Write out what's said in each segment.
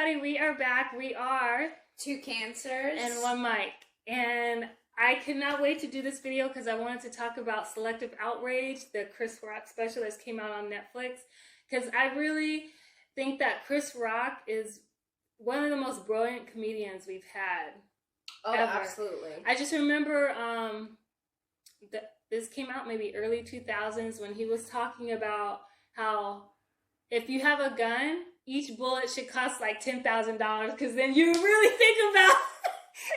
everybody. We are back. We are Two Cancers and one mic. And I cannot wait to do this video because I wanted to talk about Selective Outrage, the Chris Rock special that came out on Netflix. Because I really think that Chris Rock is one of the most brilliant comedians we've had. Oh, ever. Absolutely. I just remember this came out maybe early 2000s when he was talking about how if you have a gun, each bullet should cost like $10,000 because then you really think about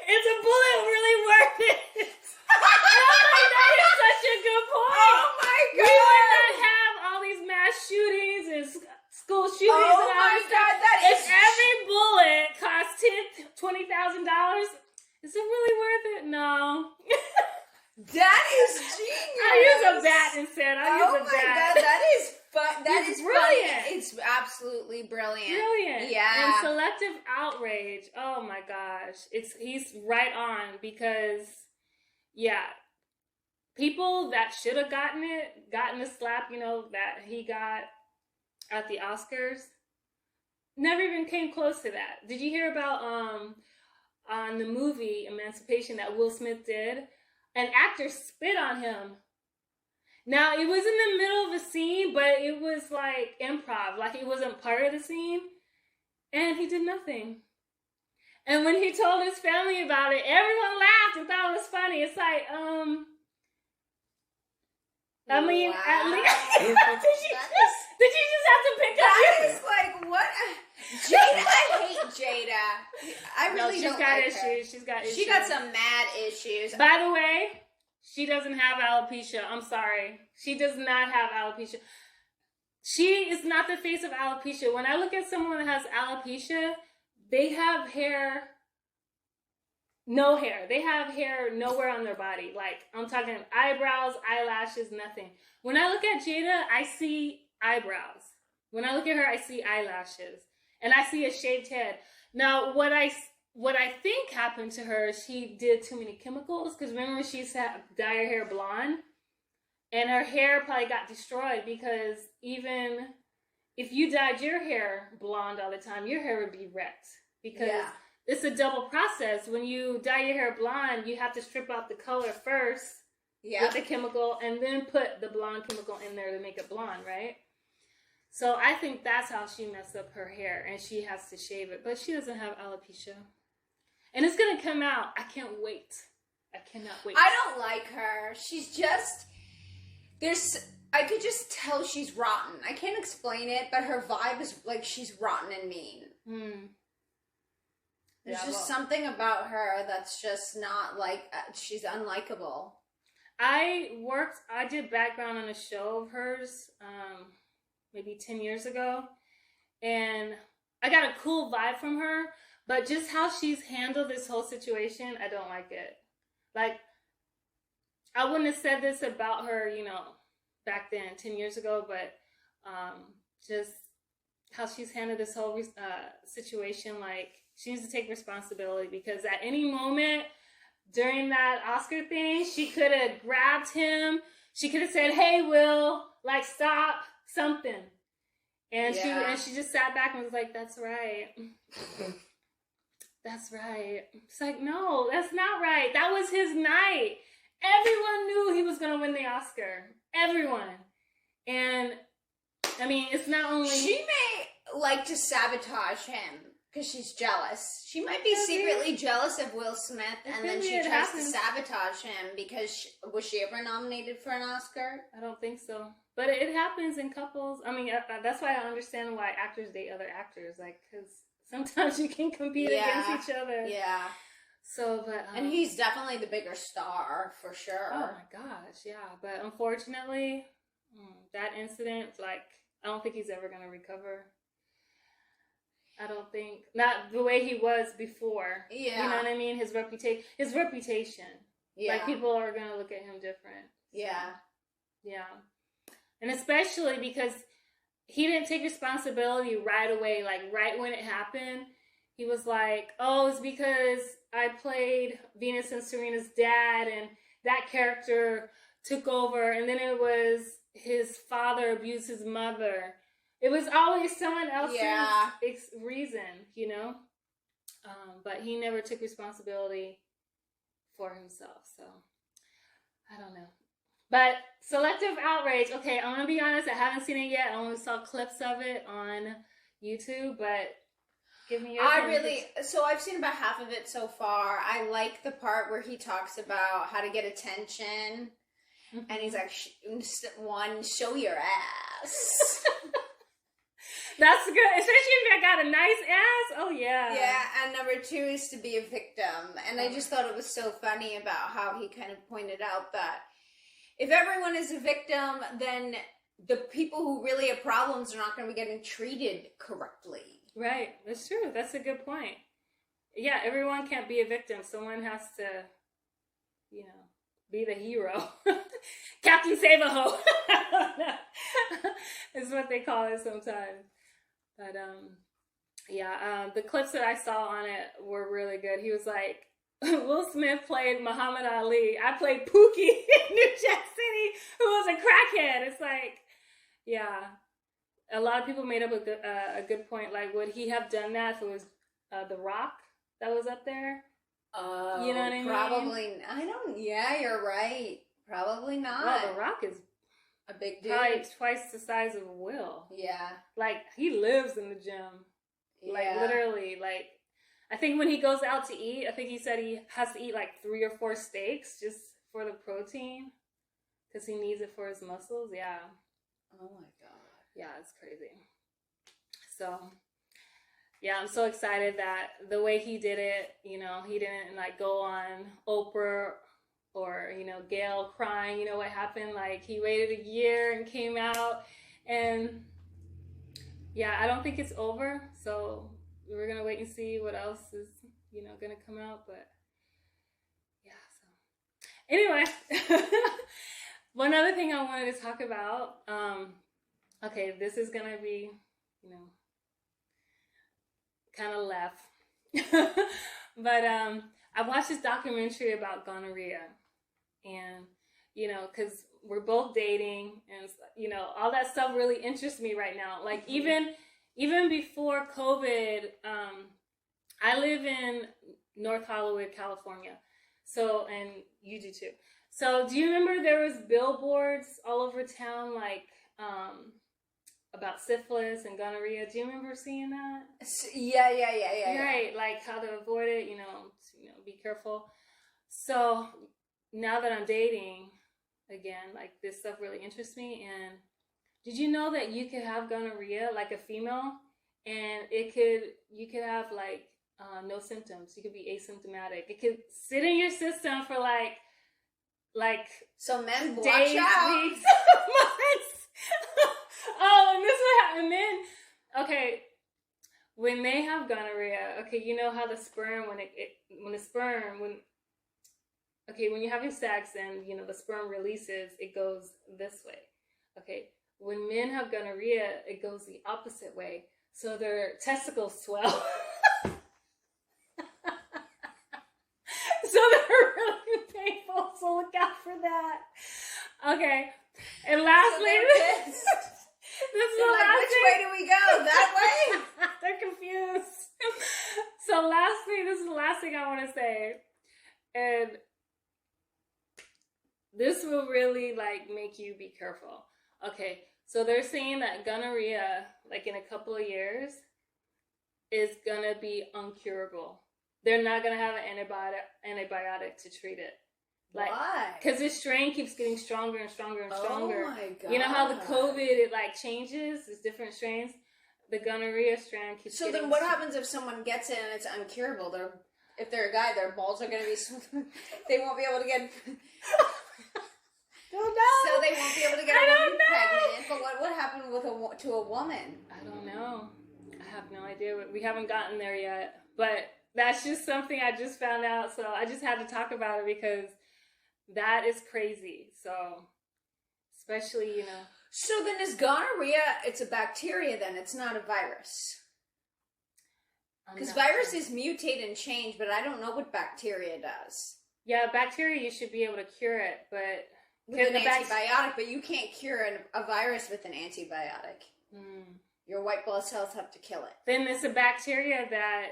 is a bullet really worth it? Like, that is such a good point. Oh my God. We would not have all these mass shootings and school shootings and all this stuff. If every bullet costs $20,000, is it really worth it? No. That is genius. I use a bat instead. I use a bat. God, that is fun. That is brilliant. Funny. It's absolutely brilliant. Brilliant. Yeah. And Selective Outrage. Oh my gosh. He's right on because, yeah, people that should have gotten the slap, that he got at the Oscars, never even came close to that. Did you hear about on the movie Emancipation that Will Smith did? An actor spit on him. Now, it was in the middle of a scene, but it was like improv. Like, it wasn't part of the scene. And he did nothing. And when he told his family about it, everyone laughed and thought it was funny. It's like, I mean, wow. At least, did you just have to pick up? That is like, what? Jada, I hate Jada. I really don't like her. She's got issues. She got some mad issues. By the way, she doesn't have alopecia. I'm sorry. She does not have alopecia. She is not the face of alopecia. When I look at someone that has alopecia, they have hair, no hair. They have hair nowhere on their body. Like, I'm talking eyebrows, eyelashes, nothing. When I look at Jada, I see eyebrows. When I look at her, I see eyelashes. And I see a shaved head. Now, what I think happened to her, she did too many chemicals. Because remember, she used to dye her hair blonde. And her hair probably got destroyed. Because even if you dyed your hair blonde all the time, your hair would be wrecked. Because it's a double process. When you dye your hair blonde, you have to strip out the color first with the chemical. And then put the blonde chemical in there to make it blonde, right? So I think that's how she messed up her hair, and she has to shave it. But she doesn't have alopecia. And it's going to come out. I can't wait. I cannot wait. I don't like her. She's just, I could just tell she's rotten. I can't explain it, but her vibe is like she's rotten and mean. There's just something about her that's just not like, she's unlikable. I did background on a show of hers, maybe 10 years ago, and I got a cool vibe from her, but just how she's handled this whole situation, I don't like it. Like, I wouldn't have said this about her, back then, 10 years ago, but just how she's handled this whole situation, like, she needs to take responsibility, because at any moment during that Oscar thing, she could have grabbed him, she could have said, "Hey, Will, like, stop." Something. And she just sat back and was like, "That's right. That's right." It's like, no, that's not right. That was his night. Everyone knew he was going to win the Oscar. Everyone. And, I mean, it's not only... She may like to sabotage him because she's jealous. She might be secretly jealous of Will Smith, and then she tries to sabotage him because... was she ever nominated for an Oscar? I don't think so. But it happens in couples. I mean, that's why I understand why actors date other actors. Like, because sometimes you can compete against each other. Yeah. So, but... and he's definitely the bigger star, for sure. Oh, my gosh, yeah. But unfortunately, that incident, like, I don't think he's ever going to recover. I don't think. Not the way he was before. Yeah. You know what I mean? His reputation. Yeah. Like, people are going to look at him different. Yeah. Yeah. And especially because he didn't take responsibility right away, like right when it happened. He was like, "Oh, it's because I played Venus and Serena's dad, and that character took over. And then it was his father abused his mother. It was always someone else's Yeah. reason, you know? But he never took responsibility for himself, so I don't know. But selective outrage, okay, I'm gonna be honest, I haven't seen it yet. I only saw clips of it on YouTube, but give me your so I've seen about half of it so far. I like the part where he talks about how to get attention, and he's like, one, show your ass. That's good, especially if I got a nice ass. Oh yeah. Yeah, and number 2 is to be a victim. And I just thought it was so funny about how he kind of pointed out that if everyone is a victim, then the people who really have problems are not going to be getting treated correctly. Right, that's true. That's a good point. Yeah, everyone can't be a victim. Someone has to, you know, be the hero. Captain Save-A-Ho. Is what they call it sometimes. But, the clips that I saw on it were really good. He was like, Will Smith played Muhammad Ali. I played Pookie in New Jack City, who was a crackhead. It's like, yeah. A lot of people made up a good point. Like, would he have done that if it was The Rock that was up there? Oh, you know what I mean? Probably. Yeah, you're right. Probably not. Well, The Rock is a big dude. probably twice the size of Will. Yeah. Like, he lives in the gym. Yeah. Like, literally. Like, I think when he goes out to eat, I think he said he has to eat like 3 or 4 steaks just for the protein. Because he needs it for his muscles. Yeah. Oh my God. Yeah, it's crazy. So, yeah, I'm so excited that the way he did it, you know, he didn't like go on Oprah or, you know, Gail crying, you know what happened? Like, he waited a year and came out, and yeah, I don't think it's over, so we're gonna wait and see what else is, you know, gonna come out, but yeah, so anyway. One other thing I wanted to talk about, okay, this is gonna be, you know, kind of left. But I watched this documentary about gonorrhea, and you know, because we're both dating, and you know, all that stuff really interests me right now. Like even before COVID, I live in North Hollywood, California. So, and you do too. So, do you remember there was billboards all over town, like about syphilis and gonorrhea? Do you remember seeing that? Yeah. Right, like how to avoid it, you know, be careful. So now that I'm dating again, like this stuff really interests me. And did you know that you could have gonorrhea, like a female, and you could have like no symptoms. You could be asymptomatic. It could sit in your system for like so men watch days, out. weeks, months. Oh, and this is what happened. Men, okay, when they have gonorrhea, okay, you know how the sperm when you're having sex and you know the sperm releases, it goes this way. Okay, when men have gonorrhea, it goes the opposite way. So their testicles swell. So they're really painful, so look out for that. Okay, and lastly, this is the last which thing. way do we go? That way? They're confused. So lastly, this is the last thing I want to say, and this will really like make you be careful. Okay, so they're saying that gonorrhea, like in a couple of years, is gonna be uncurable. They're not gonna have an antibiotic to treat it. Like, why? Because this strain keeps getting stronger and stronger and stronger. Oh my God. You know how the COVID, it like changes? There's different strains. The gonorrhea strain keeps So then what happens if someone gets it and it's uncurable? If they're a guy, their balls are going to be... They won't be able to get... Don't know. So they won't be able to get a woman pregnant. But what would happen to a woman? I don't know. I have no idea. We haven't gotten there yet. But that's just something I just found out. So I just had to talk about it because that is crazy. So, especially, you know. So then is gonorrhea, it's a bacteria then, it's not a virus? Because viruses mutate and change, but I don't know what bacteria does. Yeah, bacteria, you should be able to cure it, but... With an antibiotic, but you can't cure a virus with an antibiotic. Your white blood cells have to kill it. Then it's a bacteria that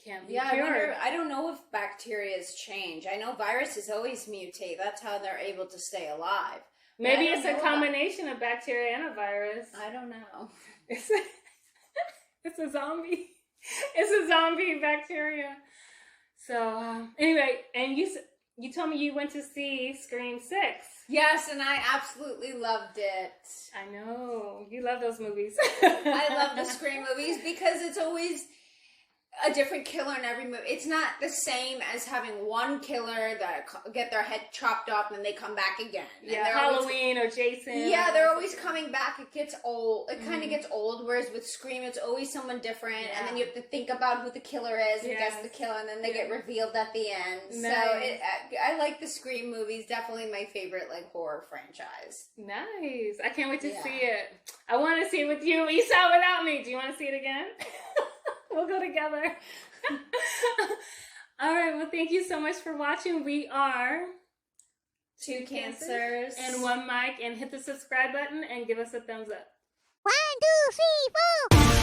can't be cured. I don't know if bacterias change. I know viruses always mutate. That's how they're able to stay alive. Maybe it's a combination of bacteria and a virus. I don't know. It's a zombie. It's a zombie bacteria. So anyway, and you told me you went to see Scream 6. Yes, and I absolutely loved it. I know. You love those movies. I love the Scream movies because it's always a different killer in every movie. It's not the same as having one killer that get their head chopped off and they come back again. Yeah, Halloween or Jason. Yeah, they're always coming back. It gets old. It kind of gets old, whereas with Scream, it's always someone different, and then you have to think about who the killer is and guess the killer, and then they get revealed at the end. Nice. So I like the Scream movies. Definitely my favorite horror franchise. Nice. I can't wait to see it. I want to see it with you. You saw it without me. Do you want to see it again? We'll go together. All right. Well, thank you so much for watching. We are Two Cancers and One Mic. And hit the subscribe button and give us a thumbs up. 1, 2, 3, 4.